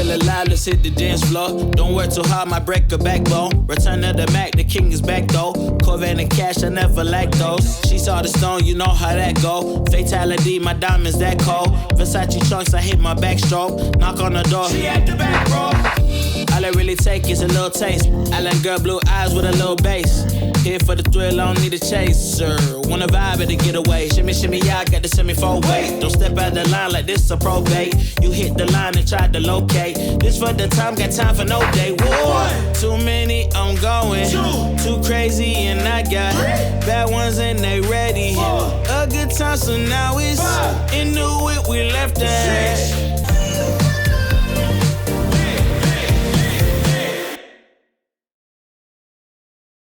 Alive, let's hit the dance floor. Don't work too hard, might break a backbone. Return of the Mac, the king is back though. Corvette and cash, I never lack those. She saw the stone, you know how that go. Fatality, my diamonds that cold. Versace trunks, I hit my backstroke. Knock on the door, she at the back, bro. All I really take is a little taste. Island girl, blue eyes with a little bass. Here for the thrill, I don't need a chaser. Wanna vibe it to get away. Shimmy, shimmy, yeah, I got the semi-fold weight. Don't step out the line like this a probate. You hit the line and try to locate. This for the time, got time for no day. One, too many, I'm going. Too crazy and I got bad ones and they ready. A good time, so now it's in the whip, we left that.